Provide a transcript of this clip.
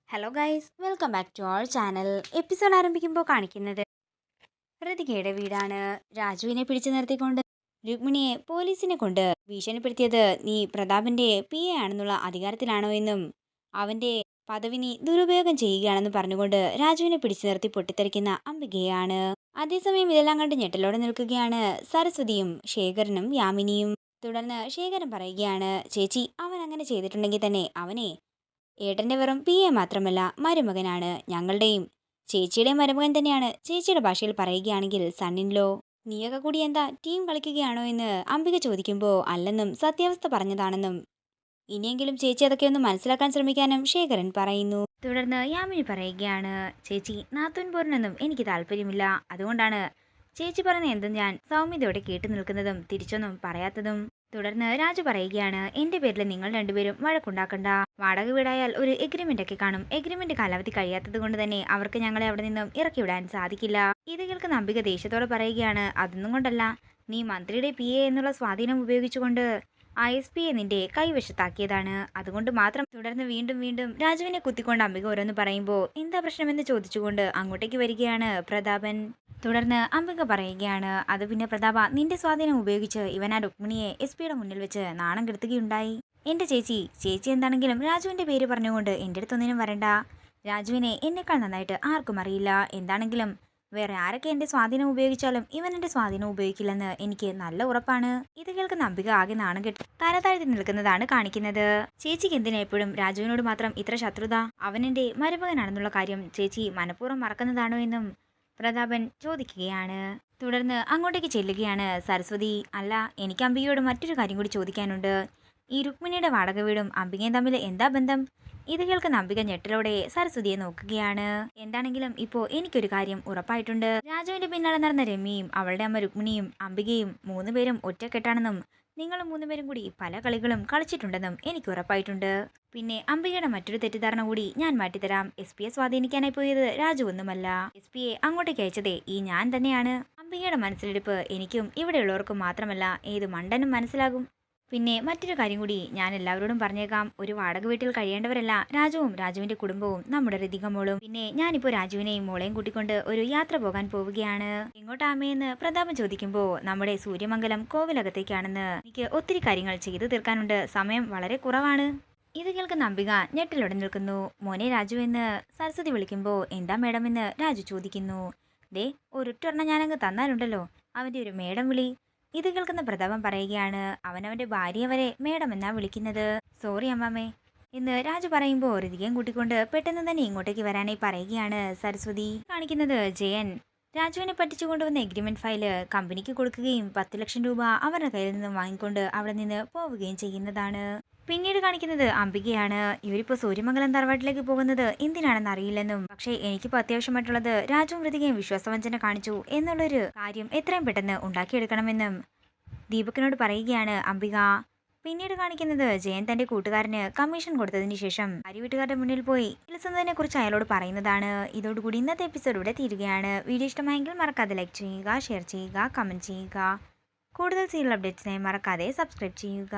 Hello guys, welcome back to our channel. Episode ആരംഭിക്കുമ്പോൾ കാണിക്കുന്നത് ഋതികയുടെ വീടാണ്. രാജുവിനെ പിടിച്ചു നിർത്തിക്കൊണ്ട് രുക്മിണിയെ പോലീസിനെ കൊണ്ട് ഭീഷണിപ്പെടുത്തിയത് നീ പ്രതാപന്റെ PA ആണെന്നുള്ള അധികാരത്തിലാണോ എന്നും അവന്റെ പദവി നീ ദുരുപയോഗം ചെയ്യുകയാണെന്ന് പറഞ്ഞുകൊണ്ട് രാജുവിനെ പിടിച്ചു നിർത്തി പൊട്ടിത്തെറിക്കുന്ന അംബികയാണ്. അതേസമയം ഇതെല്ലാം കണ്ട് ഞെട്ടലോടെ നിൽക്കുകയാണ് സരസ്വതിയും ശേഖരനും യാമിനിയും. തുടർന്ന് ശേഖരൻ പറയുകയാണ്, ചേച്ചി അവൻ അങ്ങനെ ചെയ്തിട്ടുണ്ടെങ്കിൽ തന്നെ അവനെ ഏട്ടന്റെ വെറും PA മാത്രമല്ല മരുമകനാണ്. ഞങ്ങളുടെയും ചേച്ചിയുടെയും മരുമകൻ തന്നെയാണ്. ചേച്ചിയുടെ ഭാഷയിൽ പറയുകയാണെങ്കിൽ സണ്ണിൻലോ. നീയൊക്കെ കൂടി എന്താ ടീം കളിക്കുകയാണോ എന്ന് അംബിക ചോദിക്കുമ്പോൾ അല്ലെന്നും സത്യാവസ്ഥ പറഞ്ഞതാണെന്നും ഇനിയെങ്കിലും ചേച്ചി അതൊക്കെ ഒന്ന് മനസ്സിലാക്കാൻ ശ്രമിക്കാനും ശേഖരൻ പറയുന്നു. തുടർന്ന് യാമിനി പറയുകയാണ്, ചേച്ചി നാത്തൂൻ പോരിനൊന്നും എനിക്ക് താല്പര്യമില്ല. അതുകൊണ്ടാണ് ചേച്ചി പറയുന്ന എന്തും ഞാൻ സൗമ്യതയോടെ കേട്ടു നിൽക്കുന്നതും തിരിച്ചൊന്നും പറയാത്തതും. തുടർന്ന് രാജു പറയുകയാണ്, എന്റെ പേരിൽ നിങ്ങൾ രണ്ടുപേരും വഴക്കുണ്ടാക്കണ്ട. വാടക വീടായാൽ ഒരു എഗ്രിമെന്റ് ഒക്കെ കാണും. എഗ്രിമെന്റ് കാലാവധി കഴിയാത്തത് കൊണ്ട് തന്നെ അവർക്ക് ഞങ്ങളെ അവിടെ നിന്നും ഇറക്കി വിടാൻ സാധിക്കില്ല. ഇത് കേൾക്കുന്ന അംബിക ദേഷ്യത്തോടെ പറയുകയാണ്, അതൊന്നും കൊണ്ടല്ല, നീ മന്ത്രിയുടെ PA എന്നുള്ള സ്വാധീനം ഉപയോഗിച്ചുകൊണ്ട് ISPയെ നിന്റെ കൈവശത്താക്കിയതാണ്. അതുകൊണ്ട് മാത്രം. തുടർന്ന് വീണ്ടും വീണ്ടും രാജുവിനെ കുത്തിക്കൊണ്ട് അംബിക ഓരോന്ന് പറയുമ്പോൾ എന്താ പ്രശ്നമെന്ന് ചോദിച്ചുകൊണ്ട് അങ്ങോട്ടേക്ക് വരികയാണ് പ്രതാപൻ. തുടർന്ന് അംബിക പറയുകയാണ്, അത് പിന്നെ പ്രതാപ, നിന്റെ സ്വാധീനം ഉപയോഗിച്ച് ഇവൻ ആ രുക്മിണിയെ SP-യുടെ മുന്നിൽ വെച്ച് നാണം കെടുത്തുകയുണ്ടായി. എന്റെ ചേച്ചി എന്താണെങ്കിലും രാജുവിന്റെ പേര് പറഞ്ഞുകൊണ്ട് എൻ്റെ അടുത്തൊന്നിനും വരണ്ട. രാജുവിനെ എന്നെക്കാൾ നന്നായിട്ട് ആർക്കും അറിയില്ല. എന്താണെങ്കിലും വേറെ ആരൊക്കെ എന്റെ സ്വാധീനം ഉപയോഗിച്ചാലും ഇവൻ എന്റെ സ്വാധീനം ഉപയോഗിക്കില്ലെന്ന് എനിക്ക് നല്ല ഉറപ്പാണ്. ഇത് കേൾക്കുന്ന അംബിക ആകെ നാണം കെട്ട് തല താഴ്ത്തി നിൽക്കുന്നതാണ് കാണിക്കുന്നത്. ചേച്ചിക്ക് എന്തിനാ എപ്പോഴും രാജുവിനോട് മാത്രം ഇത്ര ശത്രുത? അവൻ എന്റെ മരുമകനാണെന്നുള്ള കാര്യം ചേച്ചി മനഃപൂർവ്വം മറക്കുന്നതാണോ എന്നും പ്രതാപൻ ചോദിക്കുകയാണ്. തുടർന്ന് അങ്ങോട്ടേക്ക് ചെല്ലുകയാണ് സരസ്വതി. അല്ല, എനിക്ക് അംബികയോട് മറ്റൊരു കാര്യം കൂടി ചോദിക്കാനുണ്ട്. ഈ രുക്മിണിയുടെ വാടക വീടും അംബികയും തമ്മിൽ എന്താ ബന്ധം? ഇത് കേൾക്കുന്ന അംബിക ഞെട്ടലോടെ സരസ്വതിയെ നോക്കുകയാണ്. എന്താണെങ്കിലും ഇപ്പോ എനിക്കൊരു കാര്യം ഉറപ്പായിട്ടുണ്ട്. രാജുവിന്റെ പിന്നാലെ നടന്ന രമ്യയും അവളുടെ അമ്മ രുക്മിണിയും അംബികയും 3 പേരും ഒറ്റക്കെട്ടാണെന്നും നിങ്ങൾ 3 പേരും കൂടി പല കളികളും കളിച്ചിട്ടുണ്ടെന്നും എനിക്ക് ഉറപ്പായിട്ടുണ്ട്. പിന്നെ അംബികയുടെ മറ്റൊരു തെറ്റിദ്ധാരണ കൂടി ഞാൻ മാറ്റിത്തരാം. SP-യെ സ്വാധീനിക്കാനായി പോയത് രാജു ഒന്നുമല്ല. SP-യെ അങ്ങോട്ടേക്ക് അയച്ചതേ ഈ ഞാൻ തന്നെയാണ്. അംബികയുടെ മനസ്സിലിരിപ്പ് എനിക്കും ഇവിടെയുള്ളവർക്കും മാത്രമല്ല ഏത് മണ്ടനും മനസ്സിലാകും. പിന്നെ മറ്റൊരു കാര്യം കൂടി ഞാൻ എല്ലാവരോടും പറഞ്ഞേക്കാം. ഒരു വാടക വീട്ടിൽ കഴിയേണ്ടവരല്ല രാജുവും രാജുവിന്റെ കുടുംബവും നമ്മുടെ ഋതിക മോളും. പിന്നെ ഞാനിപ്പോ രാജുവിനെയും മോളെയും കൂട്ടിക്കൊണ്ട് ഒരു യാത്ര പോകാൻ പോവുകയാണ്. എങ്ങോട്ടാ അമ്മയെന്ന് പ്രതാപം ചോദിക്കുമ്പോൾ നമ്മുടെ സൂര്യമംഗലം കോവിലകത്തേക്കാണെന്ന്. എനിക്ക് ഒത്തിരി കാര്യങ്ങൾ ചെയ്തു തീർക്കാനുണ്ട്. സമയം വളരെ കുറവാണ്. ഇത് കേൾക്കുന്ന അംബിക ഞെട്ടിലോടെ നിൽക്കുന്നു. മോനെ രാജു എന്ന് സരസ്വതി വിളിക്കുമ്പോൾ എന്താ മേഡം എന്ന് രാജു ചോദിക്കുന്നു. ദേ, ഒരൊറ്റൊരെണ്ണം ഞാനങ്ങ് തന്നാലുണ്ടല്ലോ അവന്റെ ഒരു മേഡം വിളി. ഇത് കേൾക്കുന്ന പ്രതാപം പറയുകയാണ്, അവനവന്റെ ഭാര്യയെ വരെ മേഡം എന്നാ വിളിക്കുന്നത്. സോറി അമ്മാമ്മേ എന്ന് രാജു പറയുമ്പോൾ ഋതികയും കൂട്ടിക്കൊണ്ട് പെട്ടെന്ന് തന്നെ ഇങ്ങോട്ടേക്ക് വരാനായി പറയുകയാണ് സരസ്വതി. കാണിക്കുന്നത് ജയൻ രാജുവിനെ പറ്റിച്ചു കൊണ്ടുവന്ന എഗ്രിമെന്റ് ഫയല് കമ്പനിക്ക് കൊടുക്കുകയും 10 ലക്ഷം രൂപ അവരുടെ കയ്യിൽ നിന്നും വാങ്ങിക്കൊണ്ട് അവിടെ നിന്ന് പോവുകയും ചെയ്യുന്നതാണ്. പിന്നീട് കാണിക്കുന്നത് അംബികയാണ്. ഇവരിപ്പോ സൂര്യമംഗലം തറവാട്ടിലേക്ക് പോകുന്നത് എന്തിനാണെന്ന് അറിയില്ലെന്നും പക്ഷേ എനിക്കിപ്പോൾ അത്യാവശ്യമായിട്ടുള്ളത് രാജുവും ഋതികയും വിശ്വാസവഞ്ചന കാണിച്ചു എന്നുള്ളൊരു കാര്യം എത്രയും പെട്ടെന്ന് ഉണ്ടാക്കിയെടുക്കണമെന്നും ദീപകിനോട് പറയുകയാണ് അംബിക. പിന്നീട് കാണിക്കുന്നത് ജയൻ തന്റെ കൂട്ടുകാരന് കമ്മീഷൻ കൊടുത്തതിന് ശേഷം ഭാര്യ വീട്ടുകാരുടെ മുന്നിൽ പോയി വിൽസുന്നതിനെ കുറിച്ച് അയാളോട് പറയുന്നതാണ്. ഇതോടുകൂടി ഇന്നത്തെ എപ്പിസോഡ് ഇവിടെ തീരുകയാണ്. വീഡിയോ ഇഷ്ടമായെങ്കിൽ മറക്കാതെ ലൈക്ക് ചെയ്യുക, ഷെയർ ചെയ്യുക, കമന്റ് ചെയ്യുക. കൂടുതൽ സീരിയൽ അപ്ഡേറ്റ്സിനായി മറക്കാതെ സബ്സ്ക്രൈബ് ചെയ്യുക.